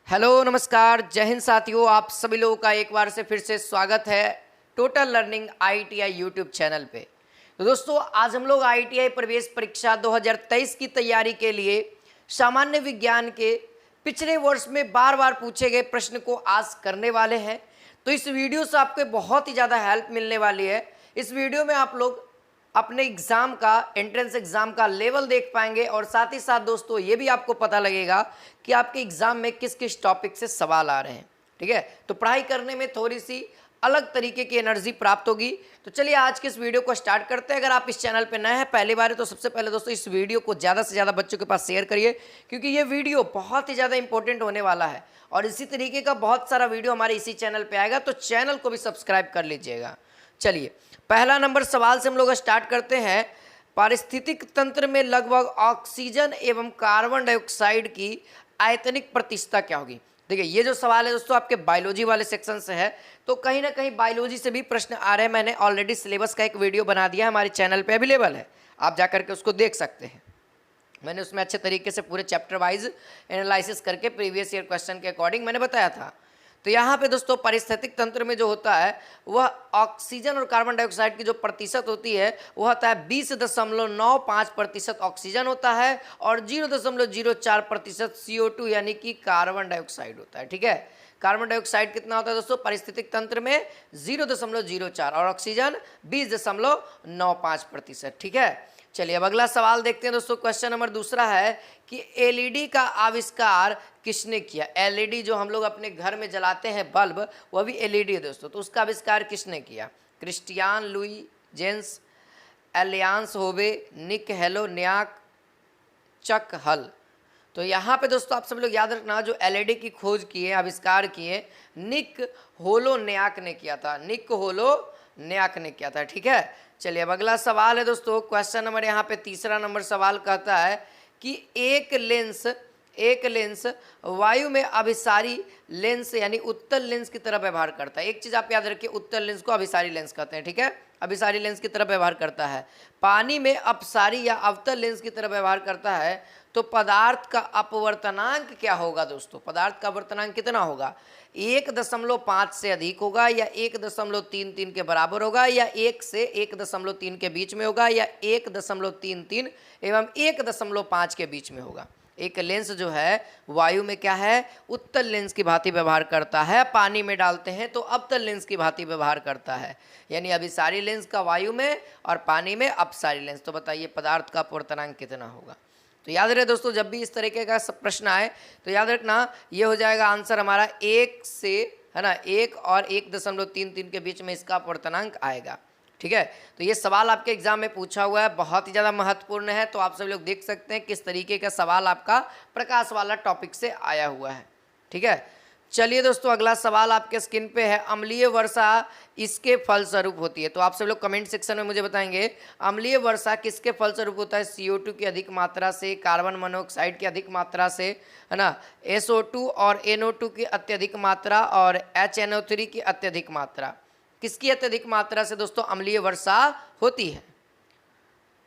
Hello नमस्कार जय हिंद साथियों, आप सभी लोगों का एक बार से फिर से स्वागत है total learning ITI YouTube channel पे। तो दोस्तों आज हम लोग आईटीआई प्रवेश परीक्षा 2023 की तैयारी के लिए सामान्य विज्ञान के पिछले वर्ष में बार बार पूछे गए प्रश्न को आज करने वाले हैं। तो इस वीडियो से आपको बहुत ही ज़्यादा हेल्प मिलने वाली है। इस वीडियो में आप लोग अपने एग्जाम का एंट्रेंस एग्जाम का लेवल देख पाएंगे और साथ ही साथ दोस्तों ये भी आपको पता लगेगा कि आपके एग्जाम में किस किस टॉपिक से सवाल आ रहे हैं। ठीक है, तो पढ़ाई करने में थोड़ी सी अलग तरीके की एनर्जी प्राप्त होगी। तो चलिए आज के इस वीडियो को स्टार्ट करते हैं। अगर आप इस चैनल पे नए हैं पहली बार है तो सबसे पहले दोस्तों इस वीडियो को ज़्यादा से ज़्यादा बच्चों के पास शेयर करिए, क्योंकि ये वीडियो बहुत ही ज़्यादा इंपॉर्टेंट होने वाला है और इसी तरीके का बहुत सारा वीडियो हमारे इसी चैनल पर आएगा, तो चैनल को भी सब्सक्राइब कर लीजिएगा। चलिए पहला नंबर सवाल से हम लोग स्टार्ट करते हैं। पारिस्थितिक तंत्र में लगभग ऑक्सीजन एवं कार्बन डाइऑक्साइड की आयतनिक प्रतिशतता क्या होगी। देखिए ये जो सवाल है दोस्तों आपके बायोलॉजी वाले सेक्शन से है, तो कहीं ना कहीं बायोलॉजी से भी प्रश्न आ रहे हैं। मैंने ऑलरेडी सिलेबस का एक वीडियो बना दिया है, हमारे चैनल पे अवेलेबल है, आप जा करके उसको देख सकते हैं। मैंने उसमें अच्छे तरीके से पूरे चैप्टर वाइज एनालिसिस करके प्रीवियस ईयर क्वेश्चन के अकॉर्डिंग मैंने बताया था। तो यहाँ पे दोस्तों पारिस्थितिक तंत्र में जो होता है वह ऑक्सीजन और कार्बन डाइऑक्साइड की जो प्रतिशत होती है वह होता है 20.95% ऑक्सीजन होता है और 0.04% CO2 यानी कि कार्बन डाइऑक्साइड होता है। ठीक है, कार्बन डाइऑक्साइड कितना होता है दोस्तों पारिस्थितिक तंत्र में 0.04 और ऑक्सीजन 20.95%। ठीक है, चलिए अब अगला सवाल देखते हैं दोस्तों। क्वेश्चन नंबर दूसरा है कि एलईडी का आविष्कार किसने किया। एलईडी जो हम लोग अपने घर में जलाते हैं बल्ब, वह भी एलईडी है दोस्तों, तो उसका आविष्कार किसने किया। क्रिस्टियान लुई जेन्स, एलियांस होबे, निक हेलोन्याक, चक हल। तो यहाँ पे दोस्तों आप सब लोग याद रखना जो एलईडी की खोज किए आविष्कार किए निक होलोन्याक ने किया था, निक होलोन्याक ने किया था। ठीक है, चलिए अब अगला सवाल है दोस्तों। क्वेश्चन नंबर यहाँ पे तीसरा नंबर सवाल कहता है कि एक लेंस वायु में अभिसारी लेंस यानी उत्तल लेंस की तरह व्यवहार करता है। एक चीज़ आप याद रखिए, उत्तल लेंस को अभिसारी लेंस कहते हैं। ठीक है, अभिसारी लेंस की तरह व्यवहार करता है। पानी में अपसारी या अवतल लेंस की तरह व्यवहार करता है, तो पदार्थ का अपवर्तनांक क्या होगा दोस्तों। पदार्थ का अपवर्तनांक कितना होगा, 1.5 से अधिक होगा या 1.33 के बराबर होगा या 1 से 1.3 के बीच में होगा या 1.33 एवं 1.5 के बीच में होगा। एक लेंस जो है वायु में क्या है, उत्तल लेंस की भांति व्यवहार करता है, पानी में डालते हैं तो अवतल लेंस की भांति व्यवहार करता है, यानी अभिसारी लेंस का वायु में और पानी में अपसारी लेंस। तो बताइए पदार्थ का अपवर्तनांक कितना होगा। तो याद रहे दोस्तों जब भी इस तरीके का सब प्रश्न आए तो याद रखना ये हो जाएगा आंसर हमारा 1 से, है ना, 1 और 1.33 के बीच में इसका अपवर्तनांक आएगा। ठीक है, तो ये सवाल आपके एग्जाम में पूछा हुआ है, बहुत ही ज़्यादा महत्वपूर्ण है। तो आप सब लोग देख सकते हैं किस तरीके का सवाल आपका प्रकाश वाला टॉपिक से आया हुआ है। ठीक है, चलिए दोस्तों अगला सवाल आपके स्क्रीन पे है। अम्लीय वर्षा इसके फलस्वरूप होती है। तो आप सब लोग कमेंट सेक्शन में मुझे बताएंगे अम्लीय वर्षा किसके फलस्वरूप होता है। CO2 की अधिक मात्रा से, कार्बन मोनोऑक्साइड की अधिक मात्रा से, है ना, SO2 और NO2 की अत्यधिक मात्रा और HNO3 की अत्यधिक मात्रा। किसकी अत्यधिक मात्रा से दोस्तों अम्लीय वर्षा होती है।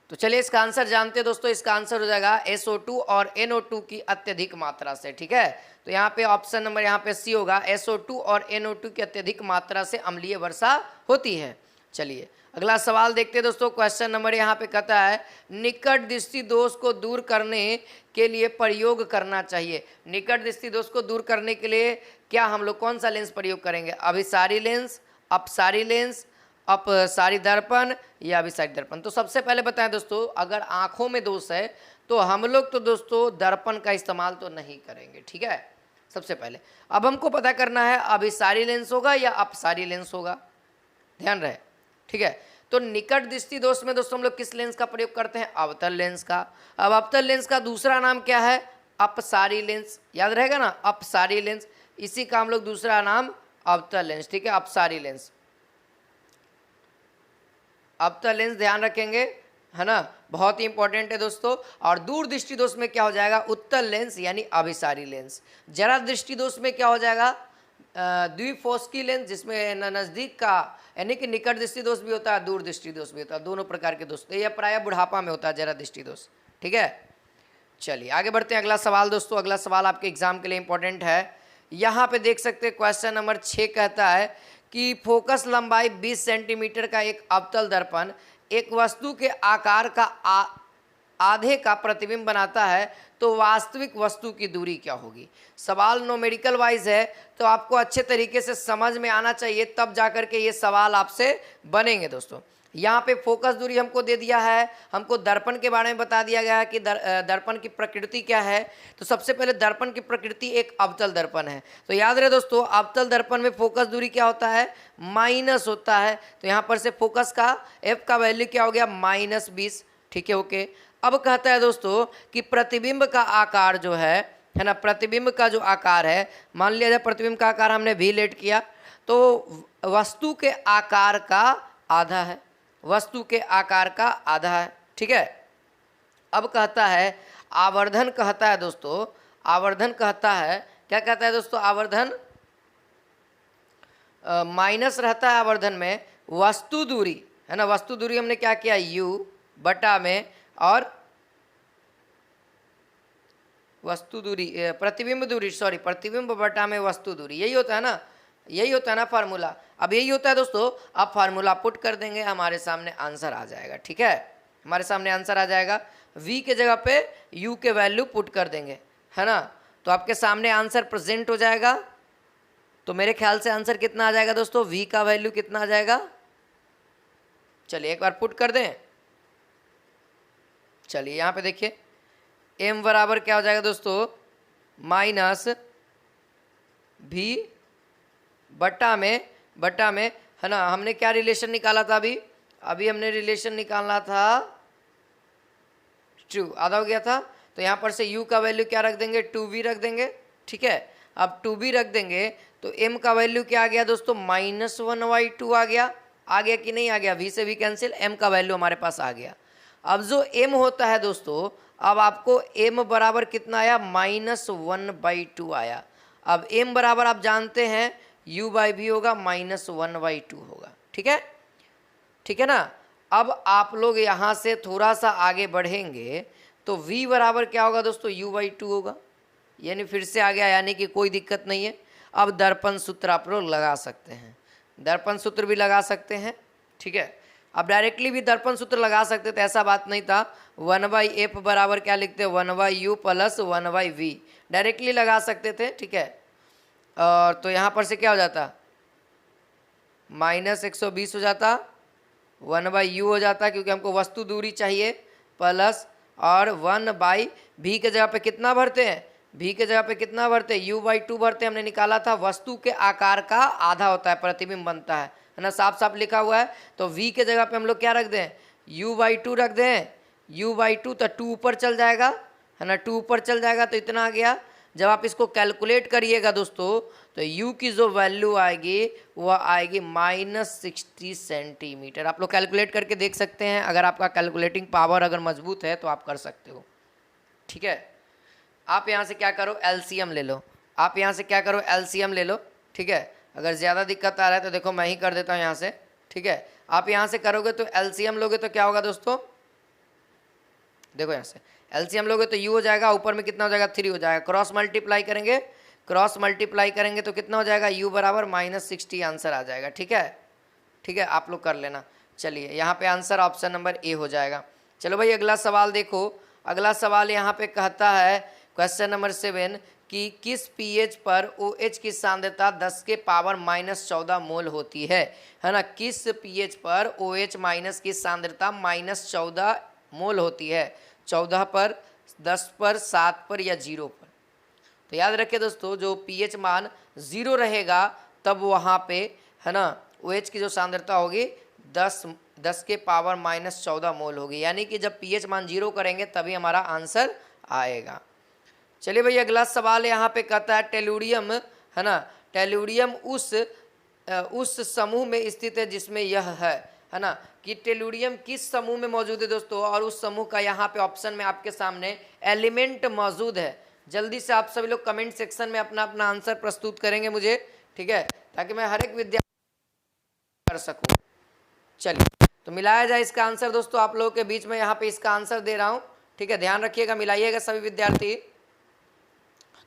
तो चलिए इसका आंसर जानते हैं दोस्तों। इसका आंसर हो जाएगा SO2 और NO2 की अत्यधिक मात्रा से। ठीक है, तो यहाँ पे ऑप्शन नंबर यहाँ पे सी होगा, SO2 और NO2 की अत्यधिक मात्रा से अम्लीय वर्षा होती है। चलिए अगला सवाल देखते हैं दोस्तों। क्वेश्चन नंबर यहाँ पे कहता है निकट दृष्टि दोष को दूर करने के लिए प्रयोग करना चाहिए। निकट दृष्टि दोष को दूर करने के लिए क्या हम लोग कौन सा लेंस प्रयोग करेंगे, अभिसारी लेंस, अपसारी लेंस, अपसारी दर्पण या अभिसारी दर्पण। तो सबसे पहले बताएं दोस्तों अगर आंखों में दोष है तो हम लोग तो दोस्तों दर्पण का इस्तेमाल तो नहीं करेंगे। ठीक है, सबसे पहले अब हमको पता करना है अभिसारी लेंस होगा या अपसारी लेंस होगा, ध्यान रहे। ठीक है, तो निकट दृष्टि दोष में दोस्तों हम लोग किस लेंस का प्रयोग करते हैं, अवतल लेंस का। अब अवतल लेंस का दूसरा नाम क्या है, अपसारी लेंस, याद रहेगा ना, अपसारी लेंस, इसी का हम लोग दूसरा नाम अवतल लेंस। ठीक है, अपसारी लेंस, अवतल लेंस ध्यान रखेंगे, है ना, बहुत ही इंपॉर्टेंट है दोस्तों। और दूर दृष्टि दोष में क्या हो जाएगा, उत्तल लेंस यानी अभिसारी लेंस। जरा दृष्टि दोष में क्या हो जाएगा, द्विफोस्की लेंस, जिसमें नज़दीक का यानी कि निकट दृष्टि दोष भी होता है, दूर दृष्टि दोष भी होता है, दोनों प्रकार के दोष। यह प्रायः बुढ़ापा में होता है जरा दृष्टि दोष। ठीक है, चलिए आगे बढ़ते हैं। अगला सवाल दोस्तों, अगला सवाल आपके एग्जाम के लिए इंपॉर्टेंट है यहाँ पे देख सकते हैं क्वेश्चन नंबर 6 कहता है कि फोकस लंबाई 20 सेंटीमीटर का एक अवतल दर्पण एक वस्तु के आकार का आधे का प्रतिबिंब बनाता है, तो वास्तविक वस्तु की दूरी क्या होगी। सवाल न्यूमेरिकल वाइज है, तो आपको अच्छे तरीके से समझ में आना चाहिए, तब जाकर के ये सवाल आपसे बनेंगे दोस्तों। यहाँ पे फोकस दूरी हमको दे दिया है, हमको दर्पण के बारे में बता दिया गया है कि दर्पण की प्रकृति क्या है। तो सबसे पहले दर्पण की प्रकृति एक अवतल दर्पण है, तो याद रहे दोस्तों अवतल दर्पण में फोकस दूरी क्या होता है, माइनस होता है। तो यहाँ पर से फोकस का एफ का वैल्यू क्या हो गया, -20। ठीक है, ओके। अब कहता है दोस्तों कि प्रतिबिंब का आकार जो है ना, प्रतिबिंब का जो आकार है, मान लिया जाए प्रतिबिंब का आकार हमने भी लेट किया, तो वस्तु के आकार का आधा है, वस्तु के आकार का आधा है। ठीक है। अब कहता है आवर्धन, कहता है दोस्तों आवर्धन कहता है, क्या कहता है दोस्तों, आवर्धन माइनस रहता है आवर्धन में वस्तु दूरी, है ना। वस्तु दूरी हमने क्या किया, u बटा में, और वस्तु दूरी प्रतिबिंब दूरी, सॉरी प्रतिबिंब बटा में वस्तु दूरी, यही होता है ना, यही होता है ना फार्मूला। अब यही होता है दोस्तों, आप फार्मूला पुट कर देंगे, हमारे सामने आंसर आ जाएगा। ठीक है, हमारे सामने आंसर आ जाएगा, v के जगह पे u के वैल्यू पुट कर देंगे, है ना। तो आपके सामने आंसर प्रेजेंट हो जाएगा। तो मेरे ख्याल से आंसर कितना आ जाएगा दोस्तों, v का वैल्यू कितना आ जाएगा, चलिए एक बार पुट कर दें। चलिए यहाँ पे देखिए m बराबर क्या हो जाएगा दोस्तों, -v बटा में, है ना। हमने क्या रिलेशन निकाला था, अभी हमने रिलेशन निकालना था ट्रू, आधा हो गया था। तो यहाँ पर से u का वैल्यू क्या रख देंगे, 2v रख देंगे। ठीक है, अब 2v रख देंगे तो m का वैल्यू क्या आ गया दोस्तों, -1/2 आ गया कि नहीं आ गया, v से v कैंसिल, m का वैल्यू हमारे पास आ गया। अब जो m होता है दोस्तों, अब आपको m बराबर कितना आया, -1/2 आया। अब m बराबर आप जानते हैं u/v होगा, -1/2 होगा। ठीक है, ठीक है ना। अब आप लोग यहाँ से थोड़ा सा आगे बढ़ेंगे तो v बराबर क्या होगा दोस्तों, u/2 होगा, यानी फिर से आ गया, यानी कि कोई दिक्कत नहीं है। अब दर्पण सूत्र आप लोग लगा सकते हैं, दर्पण सूत्र भी लगा सकते हैं। ठीक है, अब डायरेक्टली भी दर्पण सूत्र लगा सकते थे, ऐसा बात नहीं था। 1/f बराबर क्या लिखते हैं, 1/u + 1/v, डायरेक्टली लगा सकते थे। ठीक है, और तो यहाँ पर से क्या हो जाता, -120 हो जाता, 1/u हो जाता, क्योंकि हमको वस्तु दूरी चाहिए, प्लस और 1/v के जगह पे कितना भरते हैं, v के जगह पे कितना भरते हैं, u/2 भरते हैं। हमने निकाला था वस्तु के आकार का आधा होता है, प्रतिबिंब बनता है ना, साफ साफ लिखा हुआ है। तो v के जगह पे हम लोग क्या रख दें, u/2 रख दें, u/2, तो 2 ऊपर चल जाएगा, है ना, 2 ऊपर चल जाएगा, तो इतना आ गया। जब आप इसको कैलकुलेट करिएगा दोस्तों, तो u की जो वैल्यू आएगी वह आएगी -60 सेंटीमीटर। आप लोग कैलकुलेट करके देख सकते हैं, अगर आपका कैलकुलेटिंग पावर अगर मजबूत है तो आप कर सकते हो। ठीक है, आप यहाँ से क्या करो, एलसीएम ले लो, आप यहाँ से क्या करो, एलसीएम ले लो। ठीक है, अगर ज़्यादा दिक्कत आ रहा है तो देखो मैं ही कर देता हूँ यहाँ से। ठीक है, आप यहाँ से करोगे तो एलसीएम लोगे तो क्या होगा दोस्तों, देखो यहाँ से एलसीएम लोगे तो u हो जाएगा, ऊपर में कितना हो जाएगा, 3 हो जाएगा, क्रॉस मल्टीप्लाई करेंगे तो कितना हो जाएगा, u बराबर -60 आंसर आ जाएगा। ठीक है, ठीक है, आप लोग कर लेना। चलिए यहाँ पे आंसर ऑप्शन नंबर ए हो जाएगा। चलो भाई अगला सवाल देखो, अगला सवाल यहाँ पे कहता है क्वेश्चन नंबर 7 कि किस pH पर OH की सांद्रता 10 के पावर -14 मोल होती है ना। किस pH पर OH माइनस की सांद्रता -14 मोल होती है, 14 पर, 10 पर, 7 पर या 0 पर। तो याद रखिए दोस्तों, जो pH मान 0 रहेगा तब वहाँ पे, है ना, OH की जो सांद्रता होगी 10 के पावर -14 मोल होगी, यानी कि जब pH मान 0 करेंगे तभी हमारा आंसर आएगा। चलिए भाई अगला सवाल यहाँ पे कहता है टेलुरियम, है ना, टेलुरियम उस समूह में स्थित है जिसमें यह है ना, कि टेलुरियम किस समूह में मौजूद है दोस्तों, और उस समूह का यहाँ पे ऑप्शन में आपके सामने एलिमेंट मौजूद है। जल्दी से आप सभी लोग कमेंट सेक्शन में अपना अपना आंसर प्रस्तुत करेंगे मुझे, ठीक है, ताकि मैं हर एक विद्यार्थी कर सकूँ। चलिए तो मिलाया जाए इसका आंसर दोस्तों, आप लोगों के बीच में यहाँ पे इसका आंसर दे रहा हूँ। ठीक है, ध्यान रखिएगा, मिलाइएगा सभी विद्यार्थी,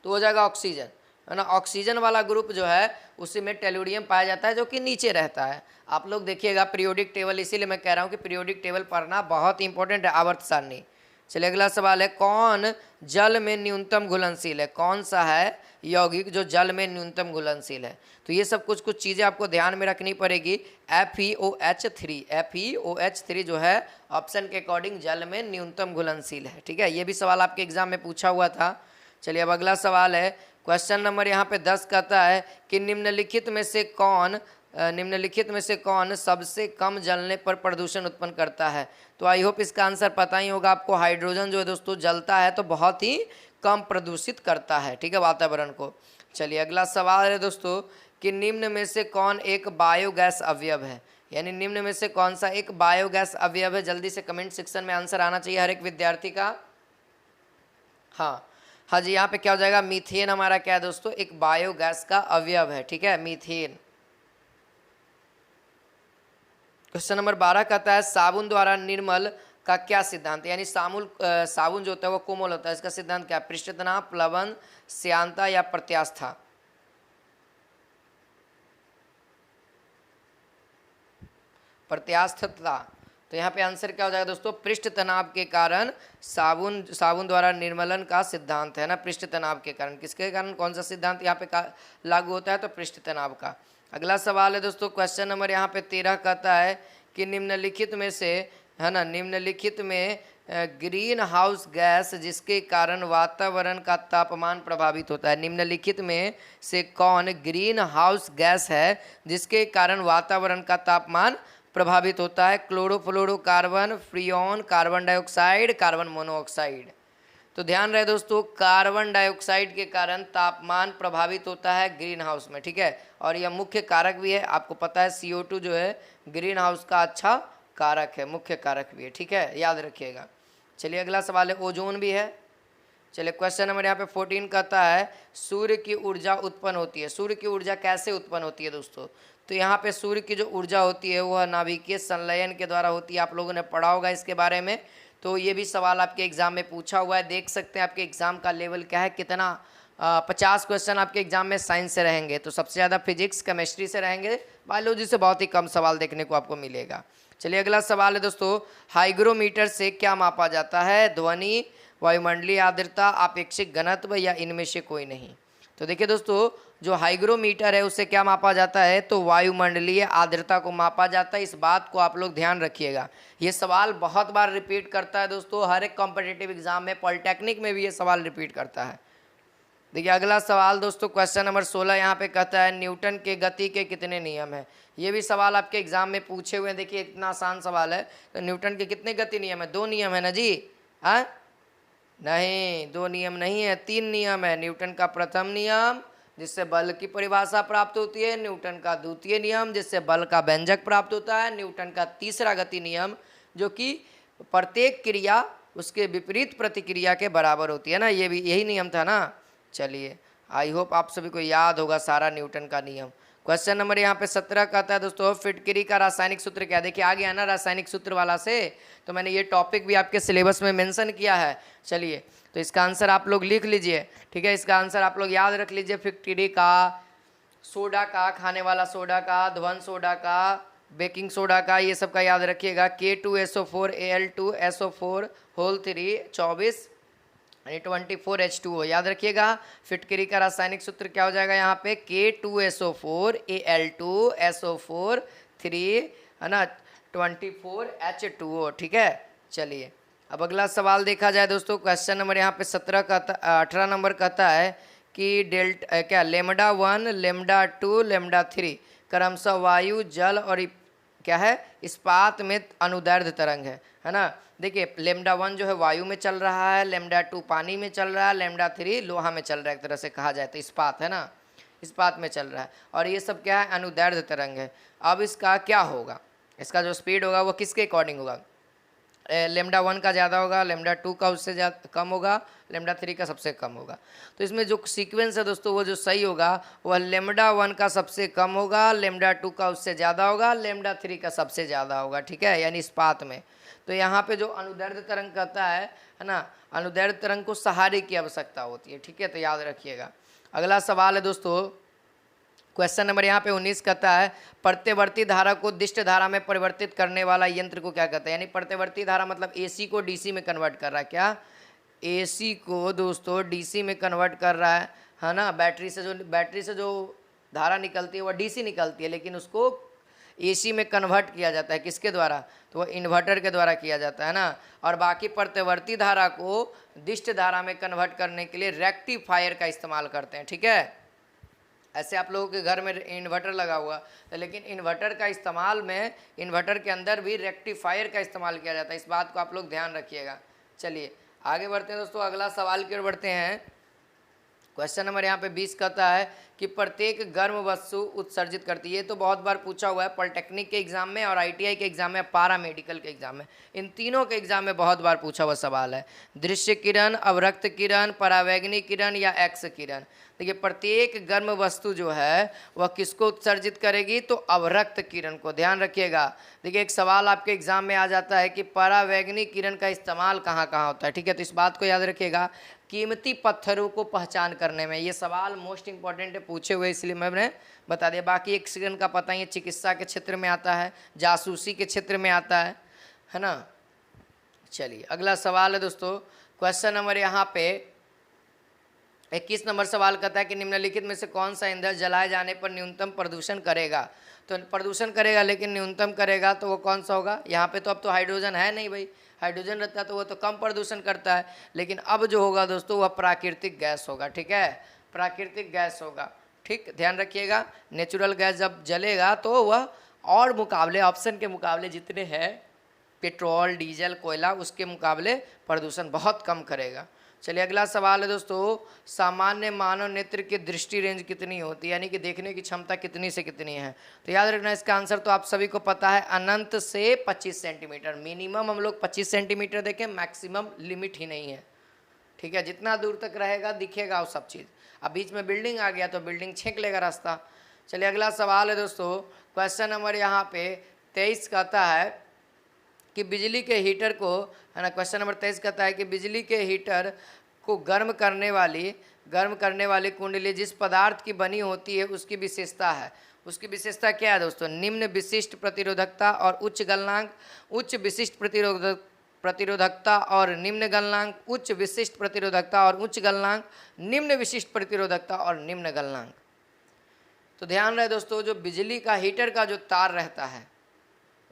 तो हो जाएगा ऑक्सीजन। है ना। ऑक्सीजन वाला ग्रुप जो है उसी में टेलुरियम पाया जाता है जो कि नीचे रहता है। आप लोग देखिएगा पीरियोडिक टेबल, इसीलिए मैं कह रहा हूँ कि पीरियोडिक टेबल पढ़ना बहुत इंपॉर्टेंट है, आवर्त सारणी। चलिए अगला सवाल है, कौन जल में न्यूनतम घुलनशील है? कौन सा है यौगिक जो जल में न्यूनतम घुलनशील है? तो ये सब कुछ चीज़ें आपको ध्यान में रखनी पड़ेगी। FeOH3, FeOH3 जो है ऑप्शन के अकॉर्डिंग जल में न्यूनतम घुलनशील है। ठीक है, ये भी सवाल आपके एग्जाम में पूछा हुआ था। चलिए अब अगला सवाल है, क्वेश्चन नंबर यहाँ पे 10 कहता है कि निम्नलिखित में से कौन सबसे कम जलने पर प्रदूषण उत्पन्न करता है? तो आई होप इसका आंसर पता ही होगा आपको। हाइड्रोजन जो है दोस्तों जलता है तो बहुत ही कम प्रदूषित करता है, ठीक है, वातावरण को। चलिए अगला सवाल है दोस्तों कि निम्न में से कौन एक बायोगैस अवयव है? यानी निम्न में से कौन सा एक बायोगैस अवयव है? जल्दी से कमेंट सेक्शन में आंसर आना चाहिए हर एक विद्यार्थी का। हाँ जी, यहाँ पे क्या हो जाएगा? मीथेन हमारा क्या है दोस्तों? एक बायोगैस का अवयव है, ठीक है, मीथेन। क्वेश्चन नंबर 12 कहता है साबुन द्वारा निर्मल का क्या सिद्धांत? यानी साबुन जो होता है वो कोमल होता है, इसका सिद्धांत क्या है? पृष्ठ तनाव, प्लवन, श्यानता या प्रत्यास्था? प्रत्यास्थता। तो यहाँ पे आंसर क्या हो जाएगा दोस्तों? पृष्ठ तनाव के कारण साबुन द्वारा निर्मलन का सिद्धांत है ना, पृष्ठ तनाव के कारण। किसके कारण? कौन सा सिद्धांत यहाँ पे लागू होता है? तो पृष्ठ तनाव का। अगला सवाल है दोस्तों, क्वेश्चन नंबर यहाँ पे 13 कहता है कि निम्नलिखित में से, है ना, निम्नलिखित में ग्रीन हाउस गैस जिसके कारण वातावरण का तापमान प्रभावित होता है, निम्नलिखित में से कौन ग्रीन हाउस गैस है जिसके कारण वातावरण का तापमान प्रभावित होता है? Chlorofluorocarbon, Freon, carbon dioxide, carbon monoxide. तो ध्यान रहे दोस्तों, कार्बन डाइऑक्साइड के कारण तापमान प्रभावित होता है ग्रीन हाउस में, ठीक है, और यह मुख्य कारक भी है। आपको पता है CO2 जो है ग्रीन हाउस का अच्छा कारक है, मुख्य कारक भी है, ठीक है, याद रखिएगा। चलिए अगला सवाल है, ओजोन भी है। चलिए क्वेश्चन नंबर यहाँ पे 14 कहता है सूर्य की ऊर्जा उत्पन्न होती है। सूर्य की ऊर्जा कैसे उत्पन्न होती है दोस्तों? तो यहाँ पे सूर्य की जो ऊर्जा होती है वह नाभिकीय संलयन के द्वारा होती है। आप लोगों ने पढ़ा होगा इसके बारे में। तो ये भी सवाल आपके एग्जाम में पूछा हुआ है, देख सकते हैं आपके एग्जाम का लेवल क्या है, कितना 50 क्वेश्चन आपके एग्जाम में साइंस से रहेंगे, तो सबसे ज़्यादा फिजिक्स केमिस्ट्री से रहेंगे, बायोलॉजी से बहुत ही कम सवाल देखने को आपको मिलेगा। चलिए अगला सवाल है दोस्तों, हाइग्रोमीटर से क्या मापा जाता है? ध्वनि, वायुमंडलीय आर्द्रता, आपेक्षिक घनत्व या इनमें से कोई नहीं? तो देखिए दोस्तों, जो हाइग्रोमीटर है उससे क्या मापा जाता है? तो वायुमंडलीय आर्द्रता को मापा जाता है। इस बात को आप लोग ध्यान रखिएगा, ये सवाल बहुत बार रिपीट करता है दोस्तों, हर एक कॉम्पिटिटिव एग्जाम में, पॉलिटेक्निक में भी ये सवाल रिपीट करता है। देखिए अगला सवाल दोस्तों, क्वेश्चन नंबर 16 यहाँ पे कहता है न्यूटन के गति के कितने नियम हैं? ये भी सवाल आपके एग्जाम में पूछे हुए हैं। देखिए इतना आसान सवाल है। तो न्यूटन के कितने गति नियम है? 2 नियम है ना जी? हाँ, नहीं, 2 नियम नहीं है, 3 नियम है। न्यूटन का प्रथम नियम जिससे बल की परिभाषा प्राप्त होती है, न्यूटन का द्वितीय नियम जिससे बल का व्यंजक प्राप्त होता है, न्यूटन का तीसरा गति नियम जो कि प्रत्येक क्रिया उसके विपरीत प्रतिक्रिया के बराबर होती है ना, ये भी यही नियम था ना। चलिए आई होप आप सभी को याद होगा सारा न्यूटन का नियम। क्वेश्चन नंबर यहाँ पे 17 कहता है दोस्तों फिटकरी का रासायनिक सूत्र क्या? देखिए आ गया ना रासायनिक सूत्र वाला से, तो मैंने ये टॉपिक भी आपके सिलेबस में मेंशन किया है। चलिए तो इसका आंसर आप लोग लिख लीजिए, ठीक है, इसका आंसर आप लोग याद रख लीजिए। फिटकरी का, सोडा का, खाने वाला सोडा का, ध्वन सोडा का, बेकिंग सोडा का, ये सब का याद रखिएगा। K2SO4 Al2SO4 होल 3 24 यानी 24H2O याद रखिएगा। फिटकरी का रासायनिक सूत्र क्या हो जाएगा यहाँ पे? K2SO4 Al2SO4 3 है ना 24H2O, ठीक है। चलिए अब अगला सवाल देखा जाए दोस्तों, क्वेश्चन नंबर यहाँ पे 18 नंबर कहता है कि क्या λ1 λ2 λ3 क्रमशः वायु, जल और क्या है इस्पात में अनुदैर्ध्य तरंग है ना। देखिए λ1 जो है वायु में चल रहा है, λ2 पानी में चल रहा है, λ3 लोहा में चल रहा है, एक तरह से कहा जाए तो इस्पात है ना, इस्पात में चल रहा है, और ये सब क्या है अनुदैर्ध्य तरंग है। अब इसका क्या होगा? इसका जो स्पीड होगा वो किसके अकॉर्डिंग होगा? λ1 का ज़्यादा होगा, λ2 का उससे ज़्यादा कम होगा, λ3 का सबसे कम होगा। तो इसमें जो सीक्वेंस है दोस्तों वो जो सही होगा वह λ1 का सबसे कम होगा, λ2 का उससे ज़्यादा होगा, λ3 का सबसे ज़्यादा होगा, ठीक है, यानी इस्पात में। तो यहाँ पे जो अनुदैर्ध्य तरंग कहता है ना, अनुदैर्ध्य तरंग को सहारे की आवश्यकता होती है, ठीक है, तो याद रखिएगा। अगला सवाल है दोस्तों, क्वेश्चन नंबर यहाँ पे 19 कहता है प्रत्यवर्ती धारा को दिष्ट धारा में परिवर्तित करने वाला यंत्र को क्या कहता है। यानी प्रत्यवर्ती धारा मतलब एसी को डीसी में कन्वर्ट कर रहा है। क्या? एसी को दोस्तों डीसी में कन्वर्ट कर रहा है ना। बैटरी से जो धारा निकलती है वह डीसी निकलती है, लेकिन उसको एसी में कन्वर्ट किया जाता है। किसके द्वारा? तो वह इन्वर्टर के द्वारा किया जाता है ना। और बाकी प्रत्यवर्ती धारा को दिष्ट धारा में कन्वर्ट करने के लिए रेक्टिफायर का इस्तेमाल करते हैं। ठीक है, ऐसे आप लोगों के घर में इन्वर्टर लगा हुआ तो, लेकिन इन्वर्टर का इस्तेमाल में इन्वर्टर के अंदर भी रेक्टिफायर का इस्तेमाल किया जाता है। इस बात को आप लोग ध्यान रखिएगा। चलिए आगे बढ़ते हैं दोस्तों, अगला सवाल की ओर बढ़ते हैं। क्वेश्चन नंबर यहाँ पे 20 कहता है कि प्रत्येक गर्म वस्तु उत्सर्जित करती है। ये तो बहुत बार पूछा हुआ है पॉलिटेक्निक के एग्जाम में और आईटीआई के एग्जाम में, पारा मेडिकल के एग्जाम में, इन तीनों के एग्जाम में बहुत बार पूछा हुआ सवाल है। दृश्य किरण, अवरक्त किरण, परावैंगनी किरण या एक्स किरण। देखिए प्रत्येक गर्म वस्तु जो है वह किसको उत्सर्जित करेगी? तो अवरक्त किरण को। ध्यान रखिएगा। देखिए एक सवाल आपके एग्जाम में आ जाता है कि परावैंगनी किरण का इस्तेमाल कहाँ कहाँ होता है। ठीक है, तो इस बात को याद रखिएगा, कीमती पत्थरों को पहचान करने में। ये सवाल मोस्ट इंपॉर्टेंट है, पूछे हुए, इसलिए मैंने बता दिया। बाकी एक सेकंड का पता ही है, चिकित्सा के क्षेत्र में आता है, जासूसी के क्षेत्र में आता है ना। चलिए अगला सवाल है दोस्तों, क्वेश्चन नंबर यहाँ पे 21 नंबर सवाल कहता है कि निम्नलिखित में से कौन सा ईंधन जलाए जाने पर न्यूनतम प्रदूषण करेगा। तो प्रदूषण करेगा लेकिन न्यूनतम करेगा, तो वो कौन सा होगा? यहाँ पे तो अब तो हाइड्रोजन है नहीं भाई, हाइड्रोजन रहता है तो वो तो कम प्रदूषण करता है, लेकिन अब जो होगा दोस्तों वह प्राकृतिक गैस होगा। ठीक है, प्राकृतिक गैस होगा। ठीक, ध्यान रखिएगा। नेचुरल गैस जब जलेगा तो वह और मुकाबले, ऑप्शन के मुकाबले जितने हैं पेट्रोल, डीजल, कोयला, उसके मुकाबले प्रदूषण बहुत कम करेगा। चलिए अगला सवाल है दोस्तों, सामान्य मानव नेत्र की दृष्टि रेंज कितनी होती है, यानी कि देखने की क्षमता कितनी से कितनी है। तो याद रखना इसका आंसर तो आप सभी को पता है, अनंत से 25 सेंटीमीटर। मिनिमम हम लोग 25 सेंटीमीटर देखें, मैक्सिमम लिमिट ही नहीं है। ठीक है, जितना दूर तक रहेगा दिखेगा वो सब चीज़। अब बीच में बिल्डिंग आ गया तो बिल्डिंग छींक लेगा रास्ता। चलिए अगला सवाल है दोस्तों, क्वेश्चन नंबर यहाँ पे 23 कहता है कि बिजली के हीटर को, है ना, क्वेश्चन नंबर 23 कहता है कि बिजली के हीटर को गर्म करने वाली कुंडली जिस पदार्थ की बनी होती है उसकी विशेषता है। उसकी विशेषता क्या है दोस्तों? निम्न विशिष्ट प्रतिरोधकता और उच्च गलनांक, उच्च विशिष्ट प्रतिरोधकता और निम्न गलनांक, उच्च विशिष्ट प्रतिरोधकता और उच्च गलनांक, निम्न विशिष्ट प्रतिरोधकता और निम्न गलनांक। तो ध्यान रहे दोस्तों, जो बिजली का हीटर का जो तार रहता है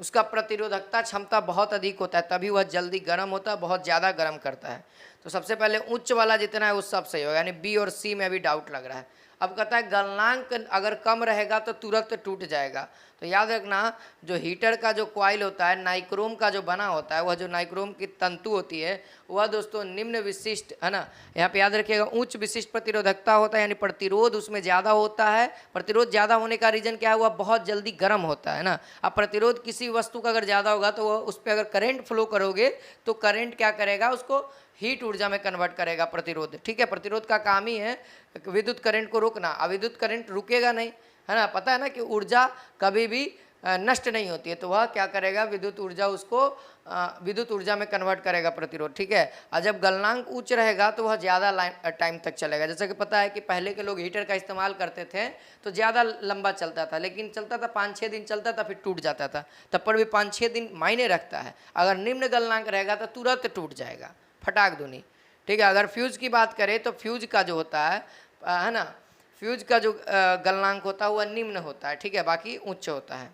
उसका प्रतिरोधकता क्षमता बहुत अधिक होता है, तभी वह जल्दी गर्म होता है, बहुत ज़्यादा गर्म करता है। तो सबसे पहले उच्च वाला जितना है उस सब सही होगा, यानी बी और सी में अभी डाउट लग रहा है। अब कहता है गलनांक अगर कम रहेगा तो तुरंत टूट जाएगा। तो याद रखना, जो हीटर का जो कॉइल होता है नाइक्रोम का जो बना होता है, वह जो नाइक्रोम की तंतु होती है वह दोस्तों निम्न विशिष्ट, है ना, यहाँ पे याद रखिएगा, उच्च विशिष्ट प्रतिरोधकता होता है, यानी प्रतिरोध उसमें ज़्यादा होता है। प्रतिरोध ज़्यादा होने का रीज़न क्या है? वह बहुत जल्दी गर्म होता है ना। अब प्रतिरोध किसी वस्तु का अगर ज़्यादा होगा तो वह उस पर अगर करंट फ्लो करोगे तो करंट क्या करेगा? उसको हीट ऊर्जा में कन्वर्ट करेगा प्रतिरोध। ठीक है, प्रतिरोध का काम ही है विद्युत करंट को रोकना। अविद्युत करंट रुकेगा नहीं, है ना। पता है ना कि ऊर्जा कभी भी नष्ट नहीं होती है, तो वह क्या करेगा? विद्युत ऊर्जा उसको विद्युत ऊर्जा में कन्वर्ट करेगा प्रतिरोध। ठीक है, और जब गलनांक उच्च रहेगा तो वह ज़्यादा टाइम तक चलेगा। जैसा कि पता है कि पहले के लोग हीटर का इस्तेमाल करते थे तो ज़्यादा लंबा चलता था, लेकिन चलता था 5-6 दिन चलता था, फिर टूट जाता था। तब पर भी 5-6 दिन मायने रखता है। अगर निम्न गलनांक रहेगा तो तुरंत टूट जाएगा, फटाक दूनी। ठीक है, अगर फ्यूज़ की बात करें तो फ्यूज़ का जो होता है ना, फ्यूज का जो गलनांक होता है वह निम्न होता है। ठीक है, बाकी उच्च होता है।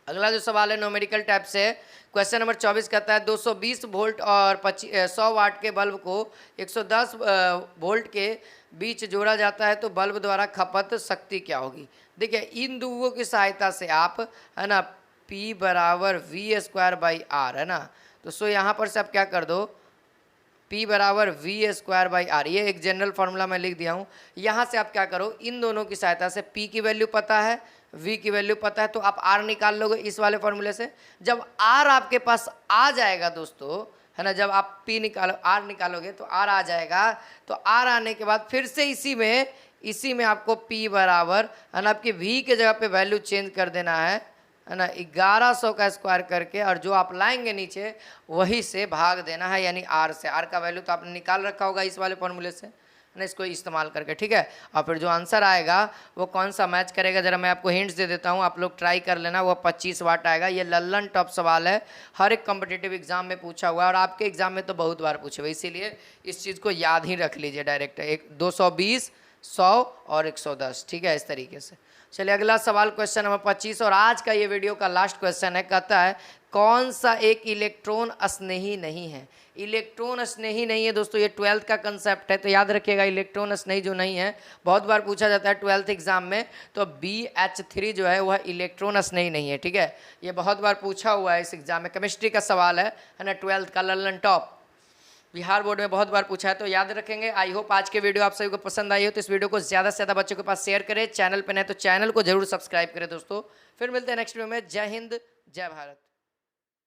अगला जो सवाल है न्यूमेरिकल टाइप से, क्वेश्चन नंबर 24 कहता है 220 वोल्ट और 100 वाट के बल्ब को 110 वोल्ट के बीच जोड़ा जाता है तो बल्ब द्वारा खपत शक्ति क्या होगी। देखिए इन दोनों की सहायता से आप, है ना, P बराबर V²/R, है ना। तो सो यहाँ पर से आप क्या कर दो, P बराबर V²/R, ये एक जनरल फार्मूला मैं लिख दिया हूँ। यहाँ से आप क्या करो, इन दोनों की सहायता से P की वैल्यू पता है, V की वैल्यू पता है, तो आप R निकाल लोगे इस वाले फार्मूले से। जब R आपके पास आ जाएगा दोस्तों, है ना, जब आप R निकालोगे तो R आ जाएगा। तो R आने के बाद फिर से इसी में आपको P बराबर, है ना, आपकी V के जगह पे वैल्यू चेंज कर देना है ना, 1100 का स्क्वायर करके, और जो आप लाएंगे नीचे वही से भाग देना है, यानी R से। R का वैल्यू तो आपने निकाल रखा होगा इस वाले फॉर्मूले से, ना इसको इस्तेमाल करके, ठीक है। और फिर जो आंसर आएगा वो कौन सा मैच करेगा, जरा मैं आपको हिंट्स दे देता हूँ, आप लोग ट्राई कर लेना। वो 25 वाट आएगा। ये लल्लन टॉप सवाल है, हर एक कॉम्पिटिटिव एग्जाम में पूछा हुआ है और आपके एग्जाम में तो बहुत बार पूछे हुए, इसीलिए इस चीज़ को याद ही रख लीजिए डायरेक्ट। 220, 100 और 110, ठीक है, इस तरीके से। चलिए अगला सवाल, क्वेश्चन नंबर 25, और आज का ये वीडियो का लास्ट क्वेश्चन है। कहता है कौन सा एक इलेक्ट्रॉन स्नेही नहीं है। इलेक्ट्रॉन स्नेही नहीं है दोस्तों, ये 12th का कंसेप्ट है, तो याद रखिएगा इलेक्ट्रॉन स्नेही जो नहीं है, बहुत बार पूछा जाता है 12th एग्जाम में, तो BH3 जो है वह इलेक्ट्रॉन स्नेही नहीं है, ठीक है। ये बहुत बार पूछा हुआ है इस एग्जाम में, केमिस्ट्री का सवाल है ना, 12th का लल्लन टॉप, बिहार बोर्ड में बहुत बार पूछा है, तो याद रखेंगे। आई होप आज के वीडियो आप सभी को पसंद आई हो, तो इस वीडियो को ज़्यादा से ज़्यादा बच्चों के पास शेयर करें। चैनल पर नहीं तो चैनल को जरूर सब्सक्राइब करें दोस्तों। फिर मिलते हैं नेक्स्ट वीडियो में। जय हिंद, जय भारत।